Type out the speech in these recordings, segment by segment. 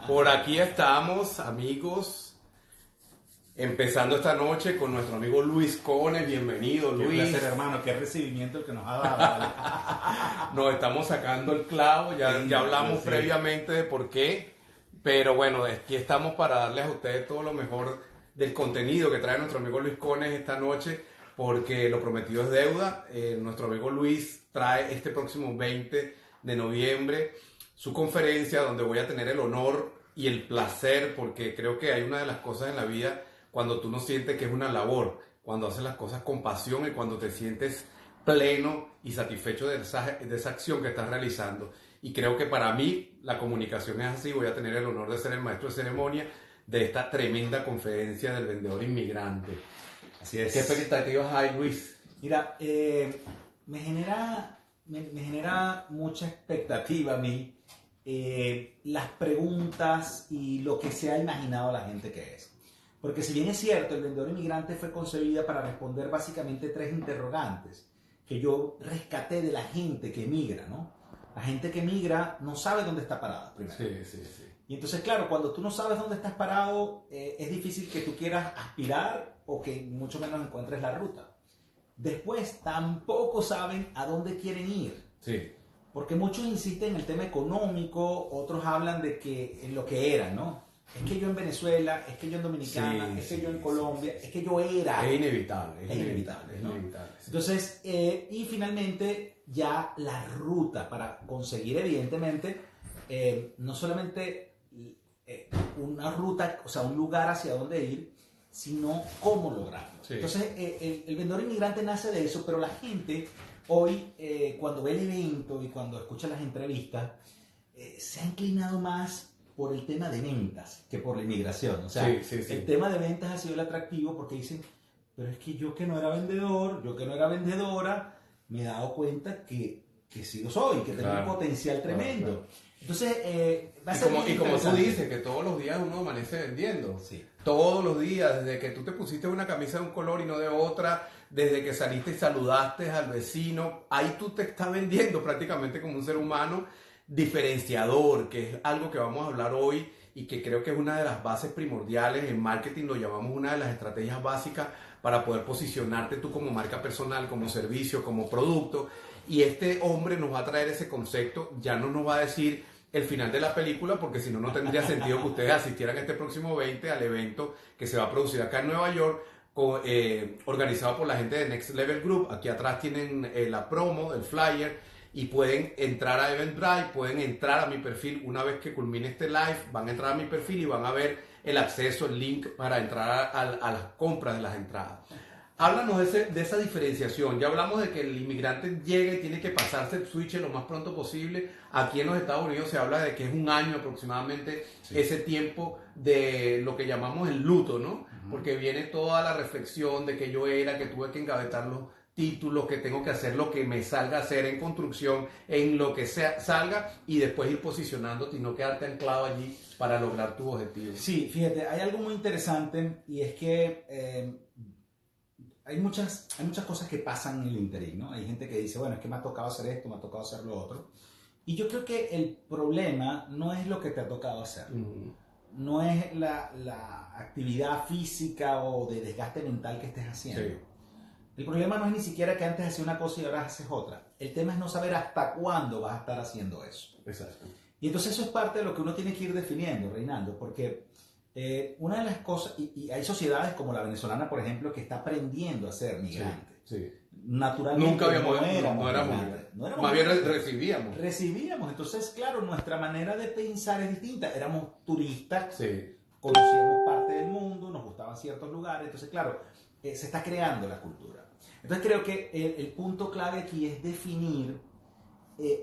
Por aquí estamos, amigos, empezando esta noche con nuestro amigo Luis Cones. Bienvenido, Qué Luis. placer, hermano, qué recibimiento el que nos ha dado. Vale. Nos estamos sacando el clavo, ya hablamos Sí. previamente de por qué, pero bueno, aquí estamos para darles a ustedes todo lo mejor del contenido que trae nuestro amigo Luis Cones esta noche, porque lo prometido es deuda. Nuestro amigo Luis trae este próximo 20 de noviembre su conferencia, donde voy a tener el honor y el placer, porque creo que hay una de las cosas en la vida cuando tú no sientes que es una labor, cuando haces las cosas con pasión y cuando te sientes pleno y satisfecho de esa acción que estás realizando. Y creo que para mí la comunicación es así. Voy a tener el honor de ser el maestro de ceremonia de esta tremenda conferencia del vendedor inmigrante. Así es. ¿Qué expectativas hay, Luis? Mira, me genera mucha expectativa a mí las preguntas y lo que se ha imaginado la gente que es. Porque si bien es cierto, el vendedor inmigrante fue concebida para responder básicamente 3 interrogantes que yo rescaté de la gente que emigra, ¿no? La gente que emigra no sabe dónde está parada, primero. Sí. Y entonces, claro, cuando tú no sabes dónde estás parado, es difícil que tú quieras aspirar o que mucho menos encuentres la ruta. Después, tampoco saben a dónde quieren ir. Sí. Porque muchos insisten en el tema económico, otros hablan de que en lo que eran, ¿no? Es que yo en Venezuela, es que yo en Dominicana, es que yo en Colombia, es que yo era. Es inevitable, Es inevitable, ¿no? Sí. Entonces, y finalmente ya la ruta para conseguir, evidentemente, no solamente una ruta, o sea, un lugar hacia dónde ir, sino cómo lograrlo. Sí. Entonces, el vendedor inmigrante nace de eso, pero la gente hoy, cuando ve el evento y cuando escucha las entrevistas, se ha inclinado más por el tema de ventas que por la inmigración. O sea, Sí. el tema de ventas ha sido el atractivo porque dicen, pero es que yo que no era vendedor, yo que no era vendedora, me he dado cuenta que sí lo soy, que tengo un potencial tremendo. Claro. Entonces, va a ser y como tú dices, que todos los días uno amanece vendiendo. Sí. Todos los días, desde que tú te pusiste una camisa de un color y no de otra, desde que saliste y saludaste al vecino, ahí tú te estás vendiendo prácticamente como un ser humano diferenciador, que es algo que vamos a hablar hoy y que creo que es una de las bases primordiales en marketing. Lo llamamos una de las estrategias básicas para poder posicionarte tú como marca personal, como servicio, como producto. Y este hombre nos va a traer ese concepto. Ya no nos va a decir el final de la película, porque si no, no tendría sentido que ustedes asistieran este próximo 20 al evento que se va a producir acá en Nueva York, organizado por la gente de Next Level Group. Aquí atrás tienen la promo, el flyer, y pueden entrar a Eventbrite, pueden entrar a mi perfil. Una vez que culmine este live, van a entrar a mi perfil y van a ver el acceso, el link para entrar a las compras de las entradas. Háblanos de esa diferenciación. Ya hablamos de que el inmigrante llega y tiene que pasarse el switch lo más pronto posible. Aquí en los Estados Unidos se habla de que es un año aproximadamente, sí, ese tiempo de lo que llamamos el luto, ¿no? Porque viene toda la reflexión de que yo era, que tuve que engavetar los títulos, que tengo que hacer lo que me salga a hacer en construcción, en lo que salga, y después ir posicionándote y no quedarte anclado allí para lograr tu objetivo. Sí, fíjate, hay algo muy interesante y es que hay muchas cosas que pasan en el interín, ¿no? Hay gente que dice, bueno, es que me ha tocado hacer esto, me ha tocado hacer lo otro. Y yo creo que el problema no es lo que te ha tocado hacer. No es la actividad física o de desgaste mental que estés haciendo. Sí. El problema no es ni siquiera que antes hacías una cosa y ahora haces otra. El tema es no saber hasta cuándo vas a estar haciendo eso. Exacto. Y entonces eso es parte de lo que uno tiene que ir definiendo, Reinaldo, porque una de las cosas, y hay sociedades como la venezolana, por ejemplo, que está aprendiendo a ser migrante. Sí. Naturalmente nunca habíamos, no éramos más bien recibíamos. Recibíamos. Entonces, claro, nuestra manera de pensar es distinta. Éramos turistas, sí, conocíamos parte del mundo, nos gustaban ciertos lugares. Entonces, claro, se está creando la cultura. Entonces, creo que el punto clave aquí es definir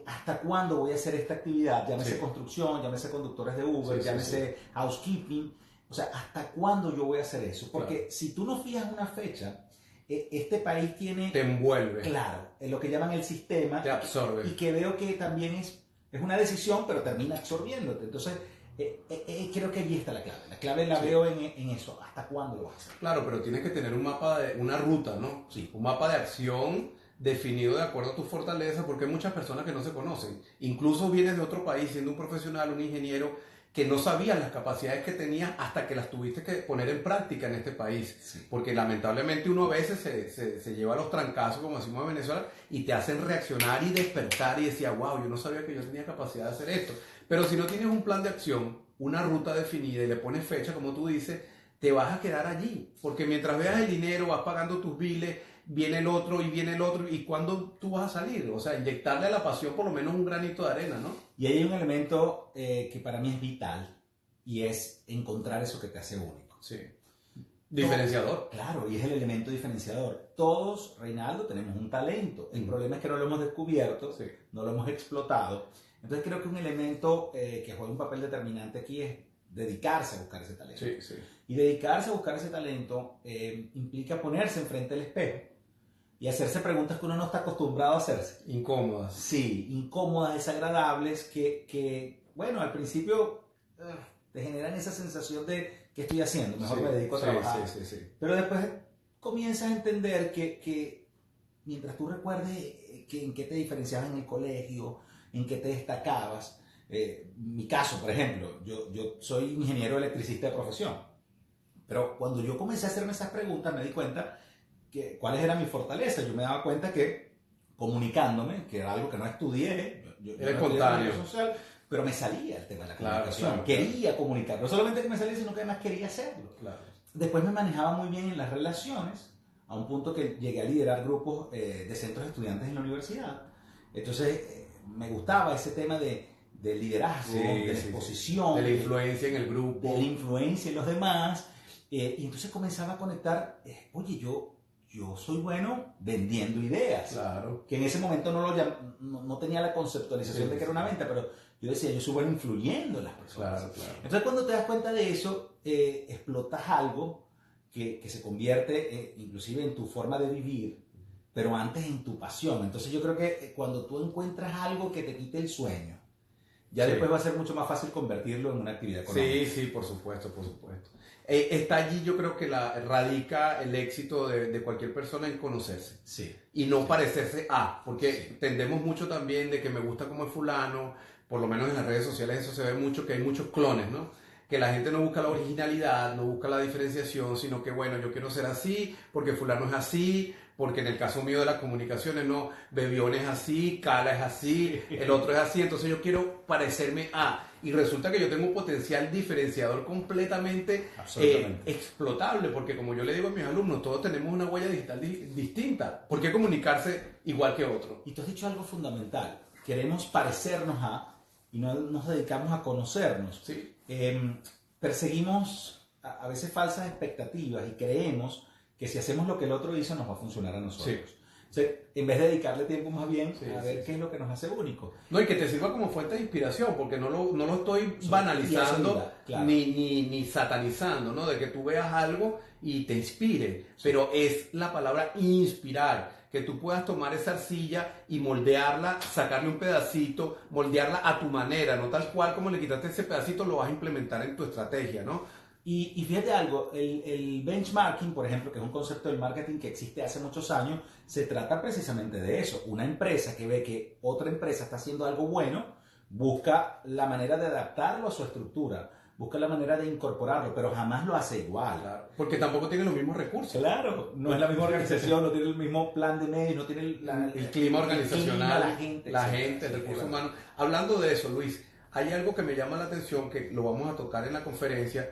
hasta cuándo voy a hacer esta actividad. Llámese construcción, llámese conductores de Uber, llámese housekeeping. O sea, ¿hasta cuándo yo voy a hacer eso? Porque si tú no fijas una fecha, este país tiene... Te envuelve. Claro, en lo que llaman el sistema. Te absorbe. Y que veo que también es una decisión, pero termina absorbiéndote. Entonces, creo que allí está la clave. La clave la veo en eso. ¿Hasta cuándo lo vas a hacer? Claro, pero tienes que tener un mapa, una ruta, ¿no? Sí. Un mapa de acción definido de acuerdo a tu fortaleza, porque hay muchas personas que no se conocen. Incluso vienes de otro país siendo un profesional, un ingeniero, que no sabías las capacidades que tenías hasta que las tuviste que poner en práctica en este país. Sí. Porque lamentablemente uno a veces se lleva los trancazos, como decimos en Venezuela, y te hacen reaccionar y despertar y decía, wow, yo no sabía que yo tenía capacidad de hacer esto. Pero si no tienes un plan de acción, una ruta definida y le pones fecha, como tú dices, te vas a quedar allí. Porque mientras veas el dinero, vas pagando tus biles, viene el otro y viene el otro, y ¿cuándo tú vas a salir? O sea, inyectarle a la pasión por lo menos un granito de arena, ¿no? Y hay un elemento que para mí es vital y es encontrar eso que te hace único. Sí. Diferenciador. Claro, y es el elemento diferenciador. Todos, Reinaldo, tenemos un talento. El problema es que no lo hemos descubierto, Sí. no lo hemos explotado. Entonces creo que un elemento que juega un papel determinante aquí es dedicarse a buscar ese talento. Sí, sí. Y dedicarse a buscar ese talento implica ponerse enfrente del espejo y hacerse preguntas que uno no está acostumbrado a hacerse. Incómodas. Sí, incómodas, desagradables, que bueno, al principio te generan esa sensación de ¿qué estoy haciendo? Mejor Sí, me dedico a trabajar. Sí. Pero después comienzas a entender que mientras tú recuerdes en qué te diferenciabas en el colegio, en qué te destacabas. Mi caso, por ejemplo, yo soy ingeniero electricista de profesión. Pero cuando yo comencé a hacerme esas preguntas me di cuenta que cuáles eran mis fortalezas. Yo me daba cuenta que comunicándome, que era algo que no estudié, yo Era no espontáneo. estudié social, pero me salía el tema de la Claro, comunicación. claro, Quería comunicar. No solamente que me salía, sino que además quería hacerlo. Claro. Después me manejaba muy bien en las relaciones, a un punto que llegué a liderar grupos de centros de estudiantes en la universidad. Entonces me gustaba ese tema de liderazgo, de la exposición, de la influencia en el grupo, de la influencia en los demás. Y entonces comenzaba a conectar, oye, yo soy bueno vendiendo ideas. Claro. Que en ese momento no tenía la conceptualización de que era una venta, pero yo decía, yo soy bueno influyendo en las personas. Claro. Entonces cuando te das cuenta de eso, explotas algo que se convierte inclusive en tu forma de vivir, pero antes en tu pasión. Entonces yo creo que cuando tú encuentras algo que te quite el sueño, ya después va a ser mucho más fácil convertirlo en una actividad económica. Sí, por supuesto. Está allí, yo creo que radica el éxito de cualquier persona en conocerse. Sí. Y no parecerse a, porque tendemos mucho también de que me gusta como es fulano, por lo menos en las redes sociales eso se ve mucho, que hay muchos clones, ¿no? Que la gente no busca la originalidad, no busca la diferenciación, sino que bueno, yo quiero ser así, porque fulano es así, porque en el caso mío de las comunicaciones, no, Bebión es así, Cala es así, el otro es así, entonces yo quiero parecerme a, y resulta que yo tengo un potencial diferenciador completamente explotable, porque como yo le digo a mis alumnos, todos tenemos una huella digital distinta, ¿por qué comunicarse igual que otro? Y tú has dicho algo fundamental, queremos parecernos a, y no nos dedicamos a conocernos. Sí. Perseguimos a veces falsas expectativas y creemos que si hacemos lo que el otro hizo nos va a funcionar a nosotros. Sí. O sea, en vez de dedicarle tiempo más bien a ver qué es lo que nos hace único. No, y que te sirva como fuente de inspiración, porque no lo estoy banalizando claro. ni satanizando, ¿no? De que tú veas algo y te inspire, pero es la palabra inspirar, que tú puedas tomar esa arcilla y moldearla, sacarle un pedacito, moldearla a tu manera, no tal cual como le quitaste ese pedacito, lo vas a implementar en tu estrategia, ¿no? Y fíjate algo, el benchmarking, por ejemplo, que es un concepto del marketing que existe hace muchos años, se trata precisamente de eso. Una empresa que ve que otra empresa está haciendo algo bueno, busca la manera de adaptarlo a su estructura, busca la manera de incorporarlo, pero jamás lo hace igual. Claro, porque tampoco tiene los mismos recursos. Claro, no es la misma organización, no tiene el mismo plan de medios, no tiene el clima organizacional, la gente, el recurso humano. Hablando de eso, Luis, hay algo que me llama la atención, que lo vamos a tocar en la conferencia,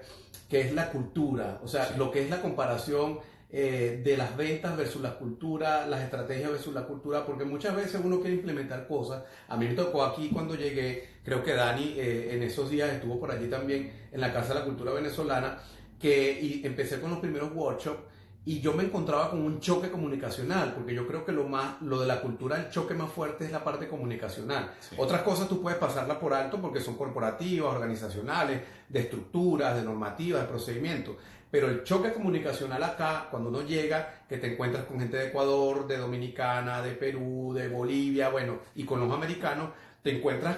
que es la cultura, o sea, lo que es la comparación de las ventas versus la cultura, las estrategias versus la cultura, porque muchas veces uno quiere implementar cosas. A mí me tocó aquí cuando llegué, creo que Dani en esos días estuvo por allí también, en la Casa de la Cultura Venezolana, y empecé con los primeros workshops, y yo me encontraba con un choque comunicacional, porque yo creo que lo de la cultura, el choque más fuerte es la parte comunicacional. Sí. Otras cosas tú puedes pasarla por alto porque son corporativas, organizacionales, de estructuras, de normativas, de procedimientos. Pero el choque comunicacional acá, cuando uno llega, que te encuentras con gente de Ecuador, de Dominicana, de Perú, de Bolivia, bueno, y con los americanos, te encuentras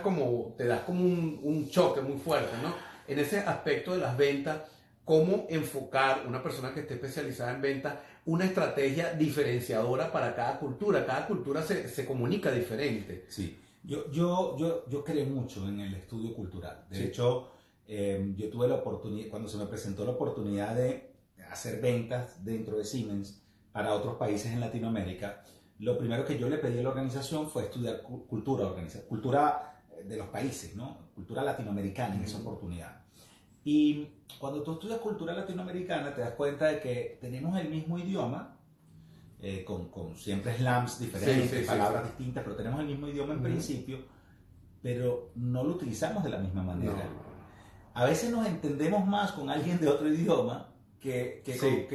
te das como un choque muy fuerte, ¿no? En ese aspecto de las ventas, cómo enfocar una persona que esté especializada en venta una estrategia diferenciadora para cada cultura. Cada cultura se comunica diferente. Sí, yo creo mucho en el estudio cultural. De hecho, yo tuve la oportunidad, cuando se me presentó la oportunidad de hacer ventas dentro de Siemens para otros países en Latinoamérica, lo primero que yo le pedí a la organización fue estudiar cultura de los países, ¿no? Cultura latinoamericana en esa oportunidad. Y cuando tú estudias cultura latinoamericana te das cuenta de que tenemos el mismo idioma, con siempre slams diferentes, palabras distintas, pero tenemos el mismo idioma en principio, pero no lo utilizamos de la misma manera. No. A veces nos entendemos más con alguien de otro idioma que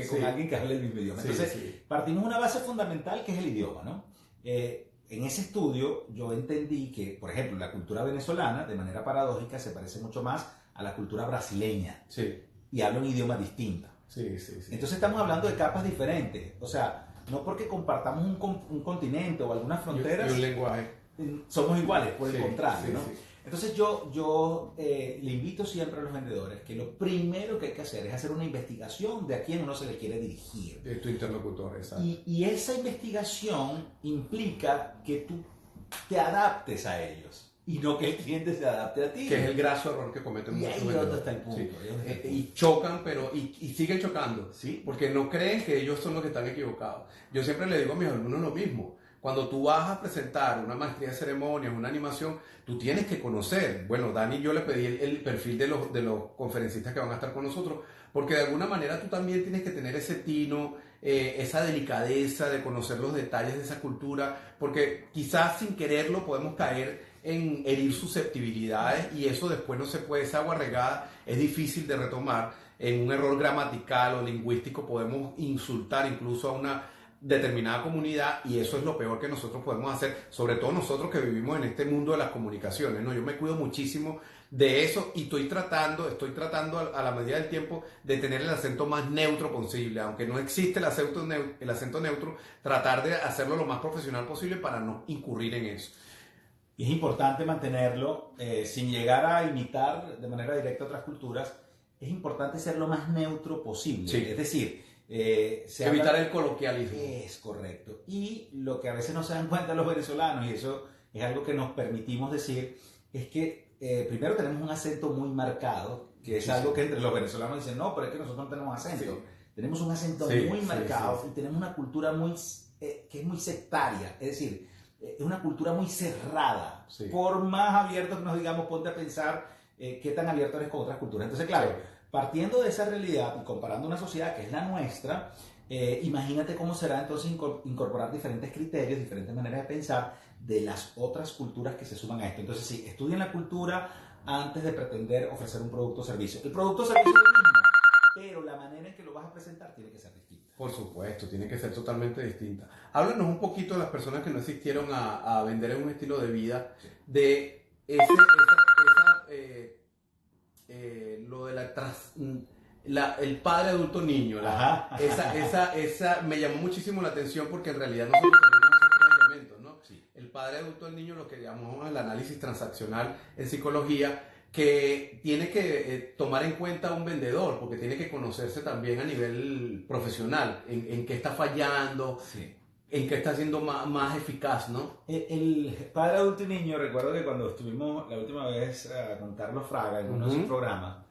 con alguien que hable el mismo idioma. Entonces, partimos de una base fundamental que es el idioma, ¿no? En ese estudio yo entendí que, por ejemplo, la cultura venezolana, de manera paradójica, se parece mucho más a la cultura brasileña. Sí. Y habla un idioma distinto. Sí. Entonces estamos hablando de capas diferentes. O sea, no porque compartamos un continente o algunas fronteras y un lenguaje, somos iguales, por el contrario, ¿no? Sí. Entonces yo le invito siempre a los vendedores que lo primero que hay que hacer es hacer una investigación de a quién uno se le quiere dirigir. De tu interlocutor, exacto. Y esa investigación implica que tú te adaptes a ellos y no que el cliente se adapte a ti. Que es el graso error que cometen muchos vendedores. Y ahí está el punto. Y chocan, pero y siguen chocando, ¿sí? Porque no creen que ellos son los que están equivocados. Yo siempre le digo a mis alumnos lo mismo. Cuando tú vas a presentar una maestría de ceremonias, una animación, tú tienes que conocer. Bueno, Dani, yo le pedí el perfil de los conferencistas que van a estar con nosotros, porque de alguna manera tú también tienes que tener ese tino, esa delicadeza de conocer los detalles de esa cultura, porque quizás sin quererlo podemos caer en herir susceptibilidades y eso después no se puede, esa agua regada es difícil de retomar. En un error gramatical o lingüístico podemos insultar incluso a una determinada comunidad y eso es lo peor que nosotros podemos hacer, sobre todo nosotros que vivimos en este mundo de las comunicaciones, ¿no? Yo me cuido muchísimo de eso y estoy tratando a la medida del tiempo de tener el acento más neutro posible, aunque no existe el acento neutro, tratar de hacerlo lo más profesional posible para no incurrir en eso. Y es importante mantenerlo sin llegar a imitar de manera directa otras culturas, es importante ser lo más neutro posible, es decir, evitar el coloquialismo. Es correcto. Y lo que a veces no se dan cuenta los venezolanos, y eso es algo que nos permitimos decir, es que primero tenemos un acento muy marcado, que es algo que entre los venezolanos dicen, no, pero es que nosotros no tenemos acento. Sí. Tenemos un acento muy marcado y tenemos una cultura que es muy sectaria, es decir, es una cultura muy cerrada. Por más abiertos que nos digamos, ponte a pensar qué tan abierto eres con otras culturas. Entonces, claro, partiendo de esa realidad y comparando una sociedad que es la nuestra, imagínate cómo será entonces incorporar diferentes criterios, diferentes maneras de pensar de las otras culturas que se suman a esto. Entonces, sí, estudien la cultura antes de pretender ofrecer un producto o servicio. El producto o servicio es el mismo, pero la manera en que lo vas a presentar tiene que ser distinta. Por supuesto, tiene que ser totalmente distinta. Háblanos un poquito de las personas que no asistieron a vender en un estilo de vida, de lo de el padre adulto niño. Esa me llamó muchísimo la atención porque en realidad nosotros tenemos esos tres elementos, ¿no? Sí. El padre adulto del niño, lo que llamamos el análisis transaccional en psicología, que tiene que tomar en cuenta un vendedor, porque tiene que conocerse también a nivel profesional, en qué está fallando, en qué está siendo más eficaz, ¿no? El padre adulto y niño, recuerdo que cuando estuvimos la última vez con Carlos Fraga en uno de sus programas,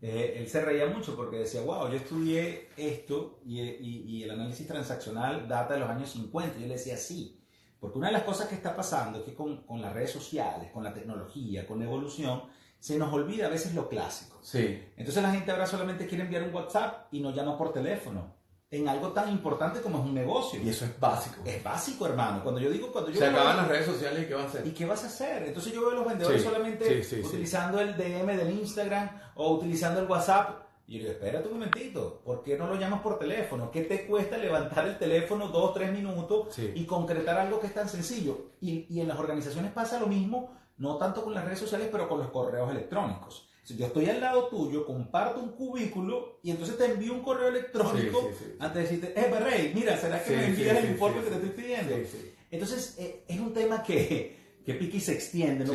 él se reía mucho porque decía, wow, yo estudié esto y el análisis transaccional data de los años 50. Y yo le decía, sí, porque una de las cosas que está pasando es que con las redes sociales, con la tecnología, con la evolución, se nos olvida a veces lo clásico. Sí. Entonces la gente ahora solamente quiere enviar un WhatsApp y nos llama por teléfono en algo tan importante como es un negocio. Y eso es básico. Es básico, hermano. Se acaban las redes sociales y ¿qué vas a hacer? ¿Y qué vas a hacer? Entonces yo veo a los vendedores solamente utilizando el DM del Instagram o utilizando el WhatsApp. Y yo digo, espérate un momentito, ¿por qué no lo llamas por teléfono? ¿Qué te cuesta levantar el teléfono 2-3 minutos y concretar algo que es tan sencillo? Y en las organizaciones pasa lo mismo, no tanto con las redes sociales, pero con los correos electrónicos. Si yo estoy al lado tuyo, comparto un cubículo y entonces te envío un correo electrónico antes de decirte, Rey, mira, ¿será que me envías el informe que te estoy pidiendo? Entonces, es un tema que que pica y se extiende, Sí.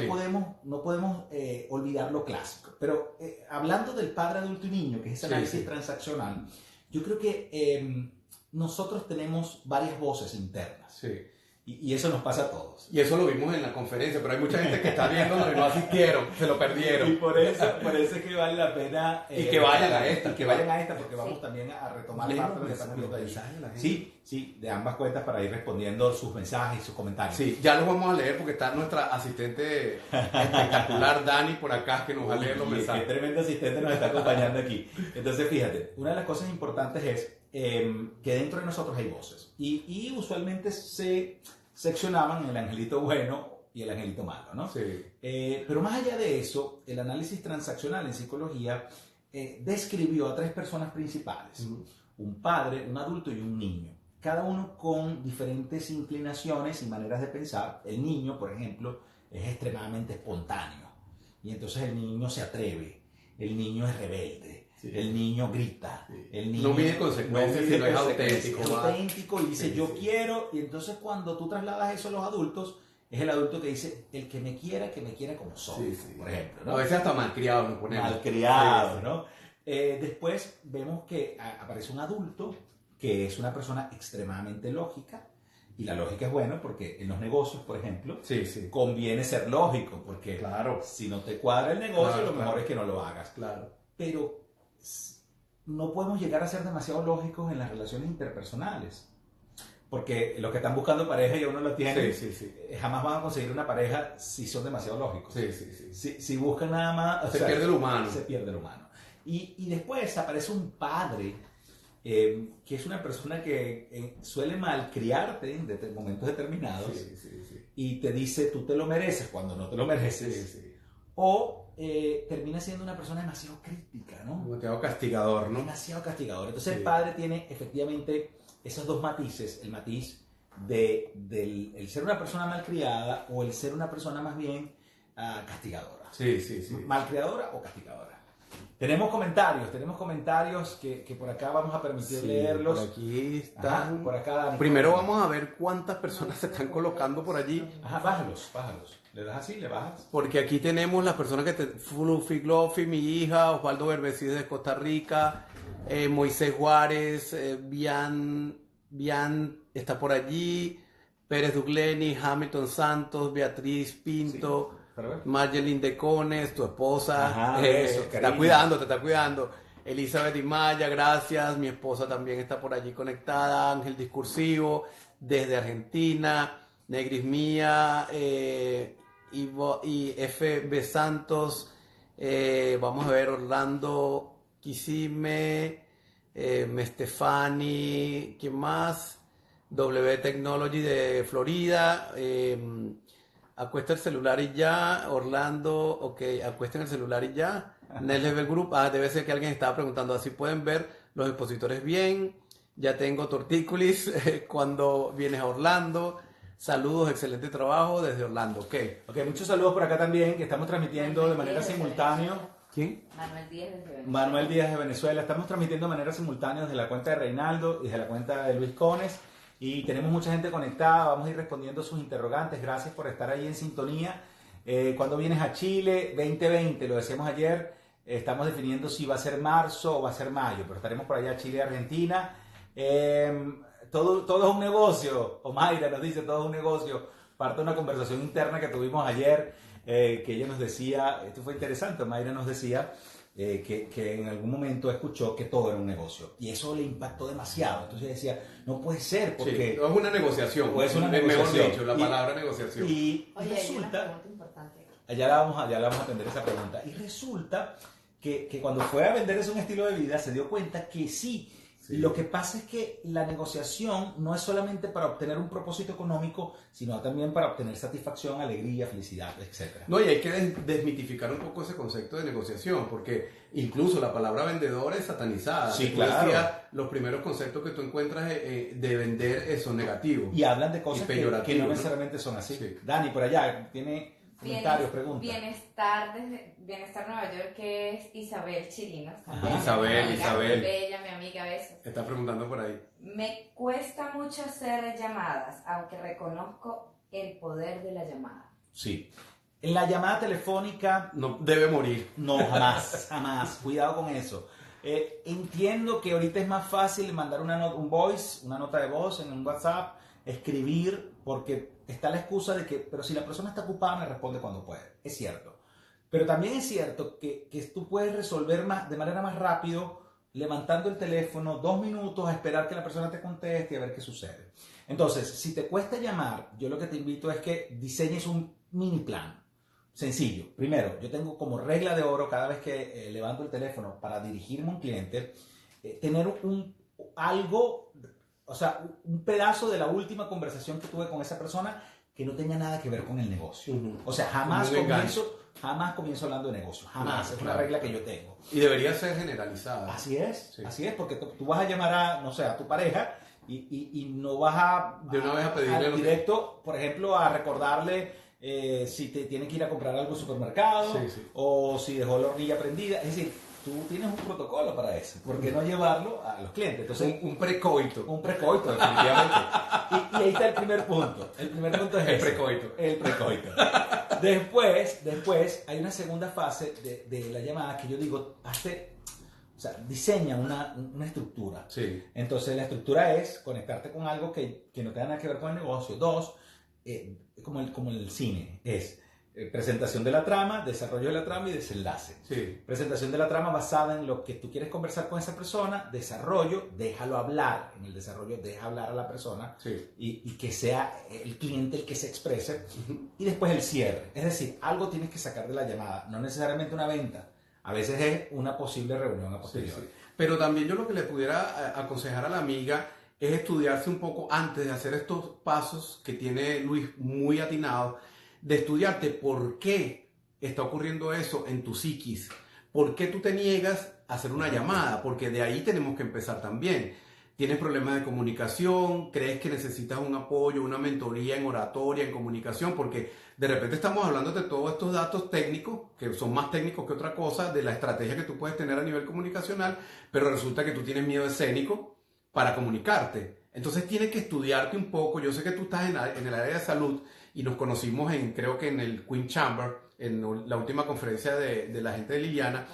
no podemos olvidar lo clásico. Pero hablando del padre, adulto y niño, que es ese Sí, análisis sí. transaccional, yo creo que nosotros tenemos varias voces internas. Sí. Y eso nos pasa a todos. Y eso lo vimos en la conferencia, pero hay mucha gente que está viéndolo y no asistieron, se lo perdieron. Y por eso es que vale la pena... Y que vayan a esta. Y que vayan a esta, porque vamos también a retomar Leen parte de los lo que estamos viendo ahí. mensajes de la gente. Sí, de ambas cuentas para ir respondiendo sus mensajes y sus comentarios. Sí, ya los vamos a leer porque está nuestra asistente espectacular, Dani, por acá, que nos va a leer los Uy, mensajes. qué tremendo asistente nos está acompañando aquí. Entonces, fíjate, una de las cosas importantes es que dentro de nosotros hay voces. Y usualmente se seccionaban el angelito bueno y el angelito malo, ¿no? Sí. Pero más allá de eso, el análisis transaccional en psicología describió a 3 personas principales. Un padre, un adulto y un niño. Cada uno con diferentes inclinaciones y maneras de pensar. El niño, por ejemplo, es extremadamente espontáneo. Y entonces el niño se atreve. El niño es rebelde. Sí. El niño grita. Sí. El niño no mide consecuencias, sino es auténtico. Es auténtico y dice, sí, yo sí. quiero. Y entonces cuando tú trasladas eso a los adultos, es el adulto que dice, el que me quiera como soy, Sí. por ejemplo, ¿no? A veces hasta malcriado nos ponemos. Malcriado, sí. ¿No? Después vemos que aparece un adulto que es una persona extremadamente lógica. Y la lógica es buena porque en los negocios, por ejemplo, conviene ser lógico, porque claro. Si no te cuadra el negocio, lo mejor es que no lo hagas. Claro. Pero no podemos llegar a ser demasiado lógicos en las relaciones interpersonales. Porque los que están buscando pareja y uno lo tiene, jamás van a conseguir una pareja si son demasiado lógicos. Si buscan nada más... Se pierde el humano. Se pierde el humano. Y después aparece un padre, que es una persona que suele malcriarte en momentos determinados y te dice, tú te lo mereces cuando no te lo mereces. O termina siendo una persona demasiado crítica, ¿no? Demasiado castigador, ¿no? Demasiado castigador. Entonces el padre tiene efectivamente esos dos matices, el matiz del el ser una persona malcriada o el ser una persona más bien castigadora. Malcriadora o castigadora. Tenemos comentarios que por acá vamos a permitir leerlos. Por aquí están. Ajá, por acá, Dani. Primero vamos a ver cuántas personas se están colocando por allí. Ajá, bájalos. Le das así, le bajas. Porque aquí tenemos las personas que Fluffy Gloffy, mi hija, Osvaldo Berbecides de Costa Rica, Moisés Juárez, Bian está por allí, Pérez Dugleni, Hamilton Santos, Beatriz Pinto, Margelin Decones, tu esposa, te está cuidando. Elizabeth Imaya, gracias. Mi esposa también está por allí conectada. Ángel Discursivo, desde Argentina. Negris Mía, y FB Santos. Vamos a ver, Orlando Kisime, Stefani, ¿quién más? W Technology de Florida. Acuesta el celular y ya. Orlando, ok, acuesten el celular y ya. Next Level Group, debe ser que alguien estaba preguntando, así pueden ver los expositores bien. Ya tengo tortícolis cuando vienes a Orlando. Saludos, excelente trabajo desde Orlando. Ok, muchos saludos por acá también, que estamos transmitiendo de manera simultánea. ¿Quién? Manuel Díaz desde Venezuela. Manuel Díaz de Venezuela. Estamos transmitiendo de manera simultánea desde la cuenta de Reinaldo y desde la cuenta de Luis Cones. Y tenemos mucha gente conectada. Vamos a ir respondiendo sus interrogantes. Gracias por estar ahí en sintonía. Cuando vienes a Chile, 2020, lo decíamos ayer, estamos definiendo si va a ser marzo o va a ser mayo, pero estaremos por allá, Chile y Argentina. Todo es un negocio. Omaira nos dice, todo es un negocio. Parte de una conversación interna que tuvimos ayer, que ella nos decía, esto fue interesante, Omaira nos decía que en algún momento escuchó que todo era un negocio. Y eso le impactó demasiado. Entonces decía, no puede ser, porque... es una negociación. O es una negociación. Mejor dicho, la palabra negociación. Y Oye, resulta... hay una pregunta importante. Ya la vamos a atender esa pregunta. Y resulta que cuando fue a vender un estilo de vida, se dio cuenta que sí. Lo que pasa es que la negociación no es solamente para obtener un propósito económico, sino también para obtener satisfacción, alegría, felicidad, etc. No, y hay que desmitificar un poco ese concepto de negociación, porque incluso la palabra vendedor es satanizada. Sí, Tú claro. decías, los primeros conceptos que tú encuentras de vender son negativos. Y hablan de cosas que no ¿no? necesariamente son así. Sí. Dani, por allá, tiene comentarios, preguntas. Bienestar Nueva York, que es Isabel Chirinos. Isabel. Bella, mi amiga, besos. Está preguntando por ahí. Me cuesta mucho hacer llamadas, aunque reconozco el poder de la llamada. Sí. En la llamada telefónica... No debe morir. No, jamás, jamás. Cuidado con eso. Entiendo que ahorita es más fácil mandar un voice, una nota de voz en un WhatsApp, escribir, porque está la excusa de que, pero si la persona está ocupada, me responde cuando puede. Es cierto. Pero también es cierto que tú puedes resolver de manera más rápido levantando el teléfono 2 minutos a esperar que la persona te conteste y a ver qué sucede. Entonces, si te cuesta llamar, yo lo que te invito es que diseñes un mini plan. Sencillo. Primero, yo tengo como regla de oro cada vez que levanto el teléfono para dirigirme a un cliente, tener algo, o sea, un pedazo de la última conversación que tuve con esa persona que no tenga nada que ver con el negocio. O sea, jamás comienzo hablando de negocio. Jamás. Es una regla que yo tengo. Y debería ser generalizada. Así es. Sí. Así es, porque tú vas a llamar a, no sé, a tu pareja y no vas de una vez a pedirle directo, por ejemplo, a recordarle si te tiene que ir a comprar algo al supermercado, o si dejó la hornilla prendida. Es decir, tú tienes un protocolo para eso. ¿Por qué no llevarlo a los clientes? Entonces, un precoito. Un precoito, definitivamente. y ahí está el primer punto. El primer punto es el ese. precoito. El precoito. Después hay una segunda fase de la llamada que yo digo, diseña una estructura. Sí. Entonces, la estructura es conectarte con algo que no tenga nada que ver con el negocio. 2, como el cine, es presentación de la trama, desarrollo de la trama y desenlace. Sí. Presentación de la trama basada en lo que tú quieres conversar con esa persona, desarrollo, déjalo hablar. En el desarrollo, deja hablar a la persona y que sea el cliente el que se exprese. Y después el cierre. Es decir, algo tienes que sacar de la llamada, no necesariamente una venta. A veces es una posible reunión a posteriori. Sí. Pero también yo lo que le pudiera aconsejar a la amiga es estudiarse un poco antes de hacer estos pasos que tiene Luis muy atinados, de estudiarte por qué está ocurriendo eso en tu psiquis, por qué tú te niegas a hacer una llamada, porque de ahí tenemos que empezar también. ¿Tienes problemas de comunicación? ¿Crees que necesitas un apoyo, una mentoría en oratoria, en comunicación? Porque de repente estamos hablando de todos estos datos técnicos, que son más técnicos que otra cosa, de la estrategia que tú puedes tener a nivel comunicacional, pero resulta que tú tienes miedo escénico para comunicarte. Entonces tienes que estudiarte un poco. Yo sé que tú estás en el área de salud y nos conocimos creo que en el Queen Chamber, en la última conferencia de la gente de Liliana,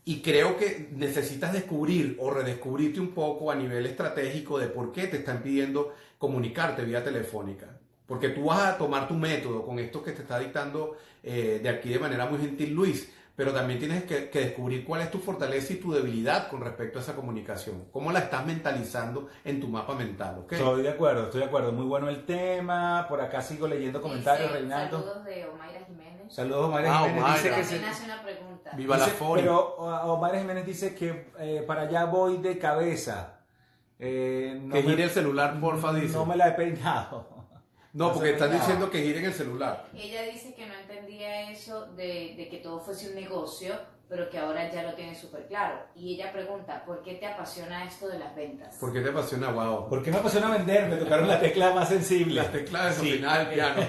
y creo que necesitas descubrir o redescubrirte un poco a nivel estratégico de por qué te están pidiendo comunicarte vía telefónica. Porque tú vas a tomar tu método con esto que te está dictando de aquí de manera muy gentil Luis, pero también tienes que descubrir cuál es tu fortaleza y tu debilidad con respecto a esa comunicación. ¿Cómo la estás mentalizando en tu mapa mental? ¿Okay? Estoy de acuerdo. Muy bueno el tema. Por acá sigo leyendo comentarios, Reinaldo. Saludos de Omaira Jiménez. Saludos, Omaira Jiménez. Omaira. Dice que También hace una pregunta. Viva la FORI. Pero Omaira Jiménez dice que para allá voy de cabeza. Que gire el celular, porfa, dice. No me la he peinado. No, porque están diciendo que giren el celular. Ella dice que no entendía eso de que todo fuese un negocio, pero que ahora ya lo tiene súper claro. Y ella pregunta, ¿por qué te apasiona esto de las ventas? ¿Por qué te apasiona? Wow. ¿Por qué me apasiona vender? Me tocaron la tecla más sensible. Las teclas desafinadas del piano.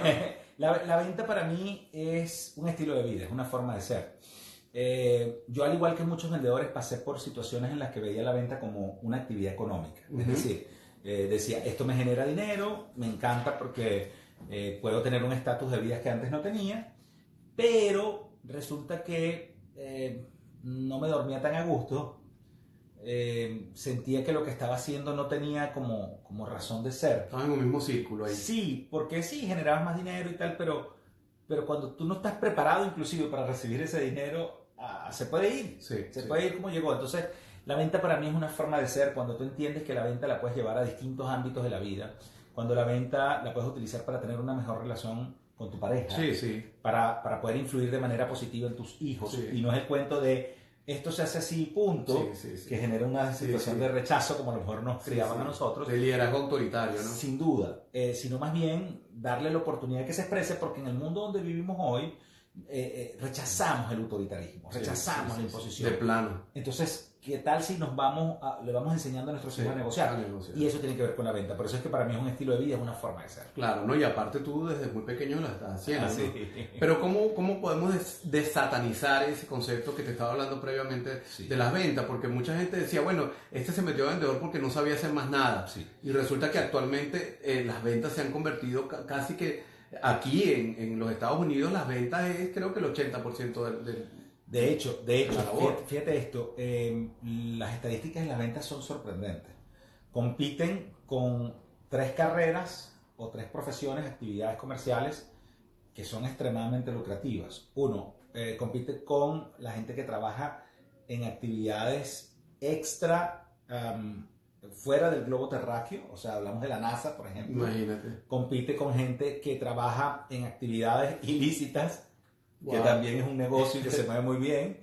La venta para mí es un estilo de vida, es una forma de ser. Yo, al igual que muchos vendedores, pasé por situaciones en las que veía la venta como una actividad económica. Es decir, decía, esto me genera dinero, me encanta porque puedo tener un estatus de vida que antes no tenía, pero resulta que no me dormía tan a gusto, sentía que lo que estaba haciendo no tenía como razón de ser. Estaba en un mismo círculo ahí. Sí, porque sí, generabas más dinero y tal, pero cuando tú no estás preparado inclusive para recibir ese dinero, se puede ir, puede ir como llegó. Entonces, la venta para mí es una forma de ser. Cuando tú entiendes que la venta la puedes llevar a distintos ámbitos de la vida, cuando la venta la puedes utilizar para tener una mejor relación con tu pareja, para poder influir de manera positiva en tus hijos, y no es el cuento de esto se hace así, punto, que genera una situación de rechazo como a lo mejor nos criaban a nosotros. De liderazgo autoritario, ¿no? Sin duda, sino más bien darle la oportunidad de que se exprese, porque en el mundo donde vivimos hoy rechazamos el autoritarismo, rechazamos la imposición. De plano. Entonces, ¿qué tal si le vamos enseñando a nuestros hijos a negociar? Y eso tiene que ver con la venta. Por eso es que para mí es un estilo de vida, es una forma de ser. Claro, ¿no? Y aparte tú desde muy pequeño lo estás haciendo, Sí. ¿no? Pero ¿cómo podemos desatanizar ese concepto que te estaba hablando previamente de las ventas? Porque mucha gente decía, bueno, este se metió a vendedor porque no sabía hacer más nada. Y resulta que actualmente las ventas se han convertido casi que Aquí en los Estados Unidos las ventas es creo que el 80% De hecho, la labor. fíjate esto, las estadísticas de las ventas son sorprendentes. Compiten con 3 carreras o 3 profesiones, actividades comerciales que son extremadamente lucrativas. Uno, compite con la gente que trabaja en actividades extra fuera del globo terráqueo, o sea, hablamos de la NASA, por ejemplo. Imagínate. Compite con gente que trabaja en actividades ilícitas, que Wow. también es un negocio y que se mueve muy bien.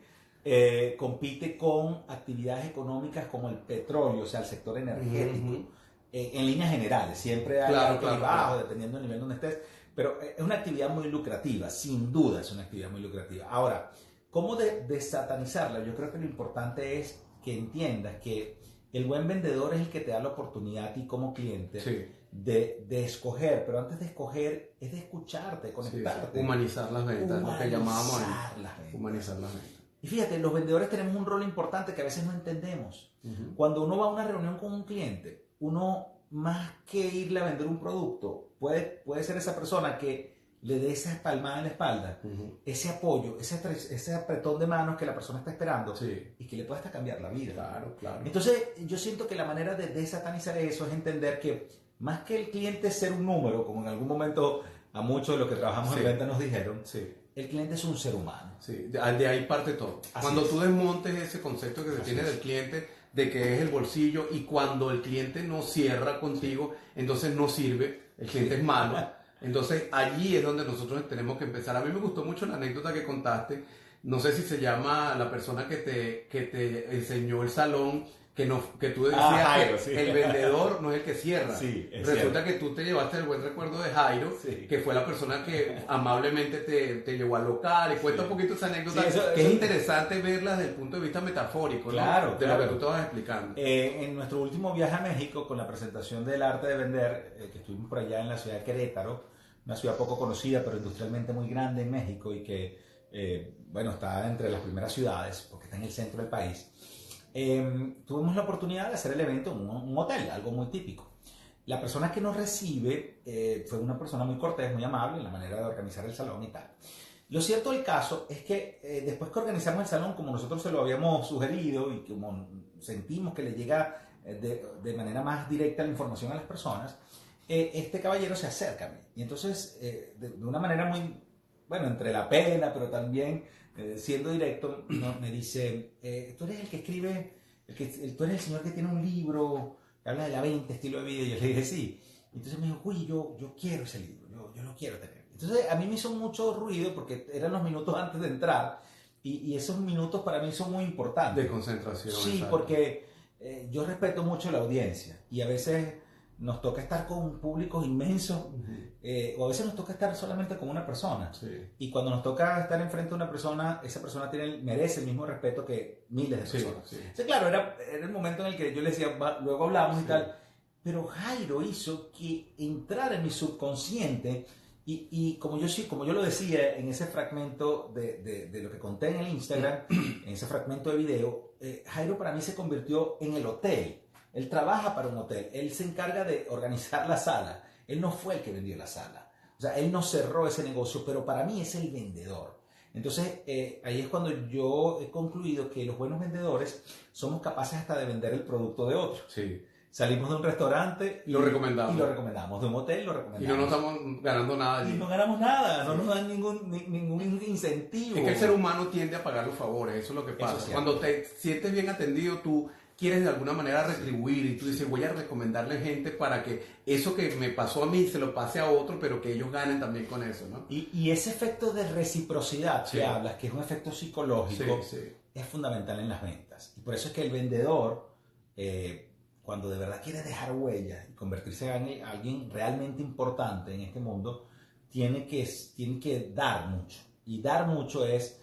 Compite con actividades económicas como el petróleo, o sea, el sector energético. Ujú. En líneas generales, siempre hay Claro, altos y claro, bajos, claro. dependiendo del nivel donde estés, pero es una actividad muy lucrativa, sin duda es una actividad muy lucrativa. Ahora, ¿cómo desatanizarla? Yo creo que lo importante es que entiendas que el buen vendedor es el que te da la oportunidad a ti como cliente Sí. de escoger, pero antes de escoger es de escucharte, Sí, conectarte. humanizar las ventas, lo que llamábamos Humanizar las ventas. humanizar las ventas. Y fíjate, los vendedores tenemos un rol importante que a veces no entendemos. Ujú. Cuando uno va a una reunión con un cliente, uno más que irle a vender un producto, puede ser esa persona que le dé esa palmada en la espalda, Ujú. ese apoyo, ese apretón de manos que la persona está esperando Sí, y que le puede hasta cambiar la vida. claro, claro. Entonces, yo siento que la manera de desatanizar eso es entender que más que el cliente ser un número, como en algún momento a muchos de los que trabajamos Sí. en venta nos dijeron, Sí, el cliente es un ser humano. sí, de ahí parte todo. Así Cuando es. tú desmontes ese concepto que se Así tiene es. del cliente, de que es el bolsillo, y cuando el cliente no cierra contigo, entonces no sirve, el cliente es malo. Entonces allí es donde nosotros tenemos que empezar. A mí me gustó mucho la anécdota que contaste. No sé si se llama la persona que te enseñó el salón, que tú decías Jairo, que sí. el vendedor no es el que cierra. Sí, es Resulta cierto. que tú te llevaste el buen recuerdo de Jairo, Sí. que fue la persona que amablemente te llevó al local. Y cuenta Sí. un poquito esa anécdota, Sí, eso- que eso- es interesante verla desde el punto de vista metafórico, ¿no? Claro, De claro. lo que tú estabas explicando. En nuestro último viaje a México con la presentación del arte de vender, que estuvimos por allá en la ciudad de Querétaro, una ciudad poco conocida pero industrialmente muy grande en México y que, bueno, está entre las primeras ciudades porque está en el centro del país, tuvimos la oportunidad de hacer el evento en un hotel, algo muy típico. La persona que nos recibe fue una persona muy cortés, muy amable en la manera de organizar el salón y tal. Lo cierto del caso es que después que organizamos el salón, como nosotros se lo habíamos sugerido y como sentimos que le llega de manera más directa la información a las personas, este caballero se acerca a mí. Y entonces, de una manera muy, bueno, entre la pena, pero también siendo directo, me dice, tú eres el que escribe, tú eres el señor que tiene un libro que habla de la venta, estilo de vida. Y yo le dije, sí. Y entonces me dijo, uy, yo quiero ese libro, yo lo quiero tener. Entonces a mí me hizo mucho ruido porque eran los minutos antes de entrar y esos minutos para mí son muy importantes. De concentración. Sí, exacto. porque yo respeto mucho la audiencia y a veces nos toca estar con públicos inmensos Ujú. o a veces nos toca estar solamente con una persona. Sí. Y cuando nos toca estar enfrente de una persona, esa persona merece el mismo respeto que miles de Sí, personas. sí. Entonces, claro, era el momento en el que yo le decía, luego hablamos Sí. y tal, pero Jairo hizo que entrara en mi subconsciente y como yo lo decía en ese fragmento de lo que conté en el Instagram, en ese fragmento de video, Jairo para mí se convirtió en el hotel. Él trabaja para un hotel, él se encarga de organizar la sala, él no fue el que vendió la sala, o sea, él no cerró ese negocio, pero para mí es el vendedor. Entonces, ahí es cuando yo he concluido que los buenos vendedores somos capaces hasta de vender el producto de otro. Sí. Salimos de un restaurante Lo recomendamos. Y lo recomendamos. De un hotel lo Y recomendamos. no nos estamos ganando nada allí. Y no ganamos nada, no nos dan ningún incentivo. Es que el ser humano tiende a pagar los favores, eso es lo que pasa. Eso es Cuando te sientes bien atendido, tú quieres de alguna manera retribuir y tú dices, voy a recomendarle gente para que eso que me pasó a mí se lo pase a otro, pero que ellos ganen también con eso, ¿no? Y ese efecto de reciprocidad Sí. que hablas, que es un efecto psicológico, Sí, sí. es fundamental en las ventas. Y por eso es que el vendedor, cuando de verdad quiere dejar huella y convertirse en alguien realmente importante en este mundo, tiene que dar mucho. Y dar mucho es,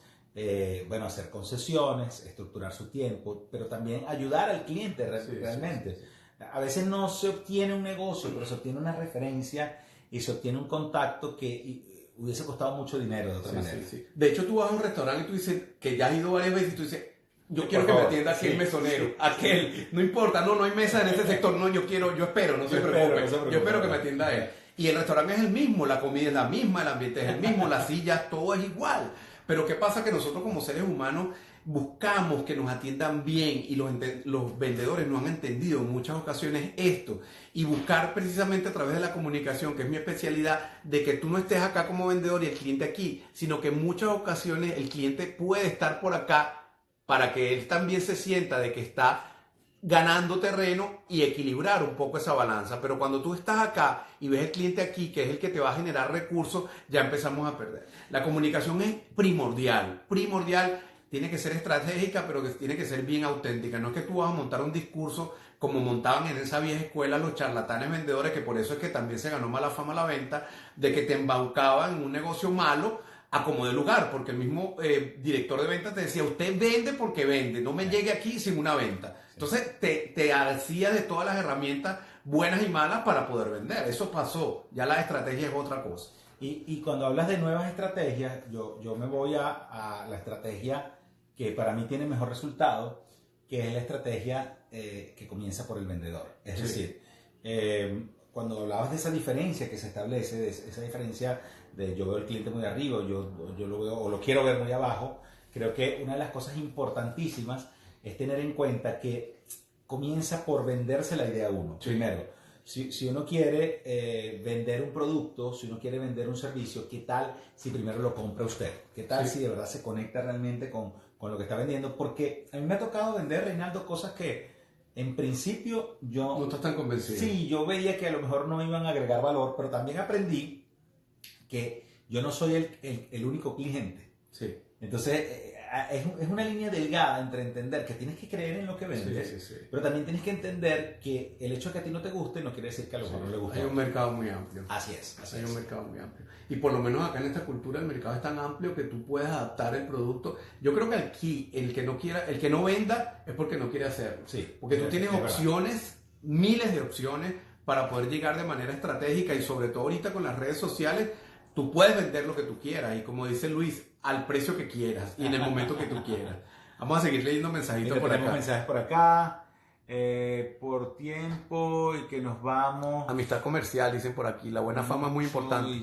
bueno, hacer concesiones, estructurar su tiempo, pero también ayudar al cliente realmente. Sí. A veces no se obtiene un negocio, pero se obtiene una referencia y se obtiene un contacto que hubiese costado mucho dinero de otra manera. Sí. De hecho, tú vas a un restaurante y tú dices que ya has ido varias veces y tú dices, yo quiero que me atienda aquel mesonero, aquel, no importa, no hay mesa en ese sector, no, yo espero, no se preocupe, yo espero que me atienda él. Y el restaurante es el mismo, la comida es la misma, el ambiente es el mismo, las sillas, todo es igual. Pero ¿qué pasa? Que nosotros como seres humanos buscamos que nos atiendan bien y los vendedores no han entendido en muchas ocasiones esto. Y buscar precisamente a través de la comunicación, que es mi especialidad, de que tú no estés acá como vendedor y el cliente aquí, sino que en muchas ocasiones el cliente puede estar por acá para que él también se sienta de que está ganando terreno y equilibrar un poco esa balanza. Pero cuando tú estás acá y ves el cliente aquí, que es el que te va a generar recursos, ya empezamos a perder. La comunicación es primordial, primordial. Tiene que ser estratégica, pero que tiene que ser bien auténtica. No es que tú vas a montar un discurso como montaban en esa vieja escuela los charlatanes vendedores, que por eso es que también se ganó mala fama la venta, de que te embaucaban en un negocio malo a como de lugar, porque el mismo director de ventas te decía, usted vende porque vende, no me llegue aquí sin una venta. Entonces te hacía de todas las herramientas buenas y malas para poder vender. Eso pasó, ya la estrategia es otra cosa. Y cuando hablas de nuevas estrategias, yo me voy a la estrategia que para mí tiene mejor resultado, que es la estrategia que comienza por el vendedor. Es decir, cuando hablabas de esa diferencia que se establece, de esa diferencia de yo veo al cliente muy arriba, yo lo veo o lo quiero ver muy abajo, creo que una de las cosas importantísimas es tener en cuenta que comienza por venderse la idea a uno. Sí. Primero, si uno quiere vender un producto, si uno quiere vender un servicio, ¿qué tal si primero lo compra usted? ¿Qué tal si de verdad se conecta realmente con lo que está vendiendo? Porque a mí me ha tocado vender, Reinaldo, cosas que en principio yo... No estás tan convencido. Sí, yo veía que a lo mejor no iban a agregar valor, pero también aprendí que yo no soy el único cliente. Sí. Entonces, es una línea delgada entre entender que tienes que creer en lo que vendes, pero también tienes que entender que el hecho de que a ti no te guste no quiere decir que a lo mejor no le guste. Hay un mercado muy amplio. Así es. Hay un mercado muy amplio. Y por lo menos acá en esta cultura el mercado es tan amplio que tú puedes adaptar el producto. Yo creo que aquí el que no venda es porque no quiere hacerlo. Sí. Porque tú tienes opciones, miles de opciones para poder llegar de manera estratégica y sobre todo ahorita con las redes sociales. Tú puedes vender lo que tú quieras y como dice Luis, al precio que quieras y en el momento que tú quieras. Vamos a seguir leyendo mensajitos por acá. Mensajes por acá, por tiempo y que nos vamos. Amistad comercial, dicen por aquí. La buena fama es muy importante.